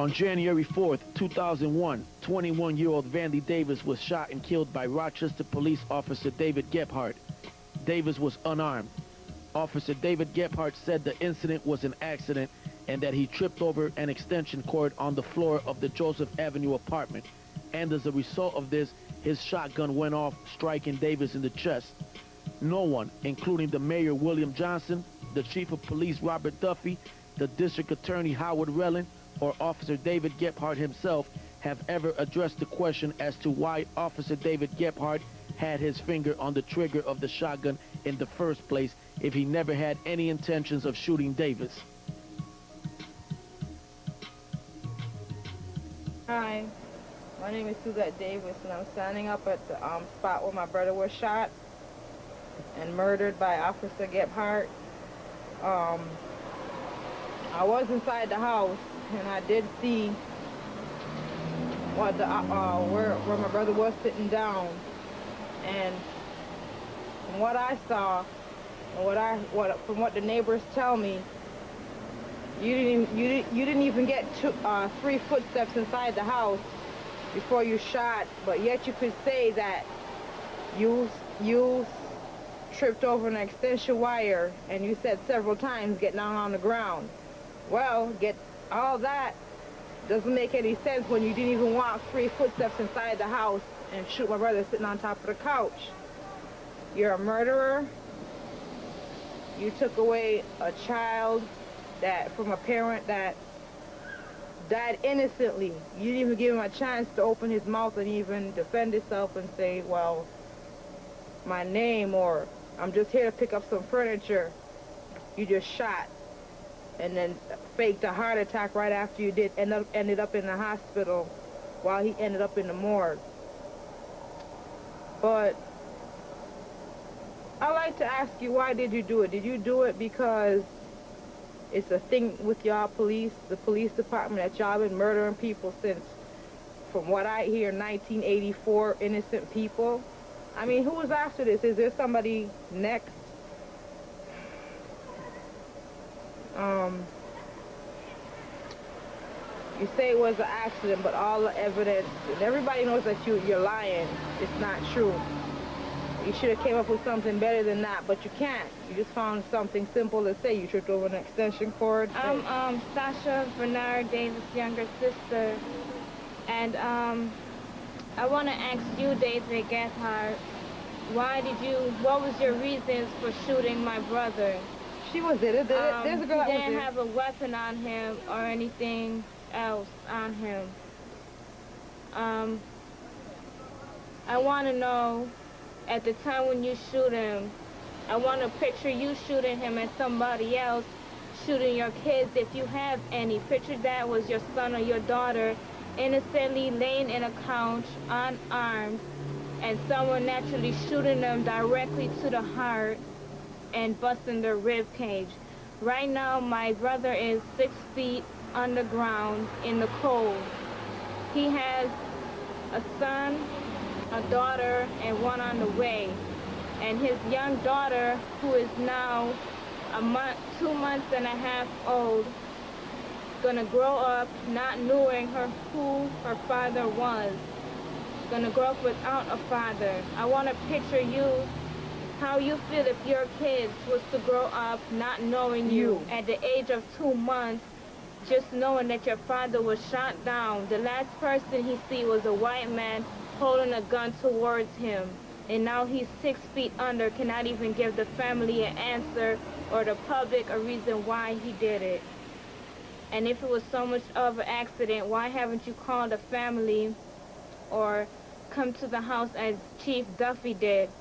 On January 4th, 2001, 21-year-old Vandy Davis was shot and killed by Rochester police officer David Gephardt. Davis was unarmed. Officer David Gephardt said the incident was an accident and that he tripped over an extension cord on the floor of the Joseph Avenue apartment. And as a result of this, his shotgun went off, striking Davis in the chest. No one, including the mayor William Johnson, the chief of police Robert Duffy, the district attorney Howard Relin, or Officer David Gephardt himself, have ever addressed the question as to why Officer David Gephardt had his finger on the trigger of the shotgun in the first place if he never had any intentions of shooting Davis. Hi, my name is Suzette Davis, and I'm standing up at the spot where my brother was shot and murdered by Officer Gephardt. I was inside the house, and I did see what where my brother was sitting down. And from what I saw, and from what the neighbors tell me, you didn't even get 3 footsteps inside the house before you shot, but yet you could say that you tripped over an extension wire, and you said several times, get down on the ground. Well, all that doesn't make any sense when you didn't even walk 3 footsteps inside the house and shoot my brother sitting on top of the couch. You're a murderer. You took away a child from a parent that died innocently. You didn't even give him a chance to open his mouth and even defend himself and say, well, my name, or I'm just here to pick up some furniture. You just shot and then faked a heart attack right after you ended up in the hospital while he ended up in the morgue. But I'd like to ask you, why did you do it? Did you do it because it's a thing with y'all police, the police department, that y'all been murdering people since, from what I hear, 1984, innocent people? I mean, who was after this? Is there somebody next? You say it was an accident, but all the evidence, and everybody knows that you're lying. It's not true. You should have came up with something better than that, but you can't. You just found something simple to say. You tripped over an extension cord. I'm Sasha Bernard Davis' younger sister, and I want to ask you, David Gephardt, what was your reasons for shooting my brother? She was it. There's a girl he that was didn't there. have a weapon on him or anything else on him. I want to know, at the time when you shoot him, I want to picture you shooting him and somebody else shooting your kids, if you have any. Picture that was your son or your daughter innocently laying in a couch, unarmed, and someone naturally shooting them directly to the heart and busting their rib cage. Right now, my brother is 6 feet underground in the cold. He has a son, a daughter, and one on the way. And his young daughter, who is now 2 months and a half old, gonna grow up not knowing who her father was. Gonna grow up without a father. I want to picture you, how you feel if your kids was to grow up not knowing you at the age of 2 months, just knowing that your father was shot down. The last person he see was a white man holding a gun towards him. And now he's 6 feet under, cannot even give the family an answer or the public a reason why he did it. And if it was so much of an accident, why haven't you called the family or come to the house as Chief Duffy did?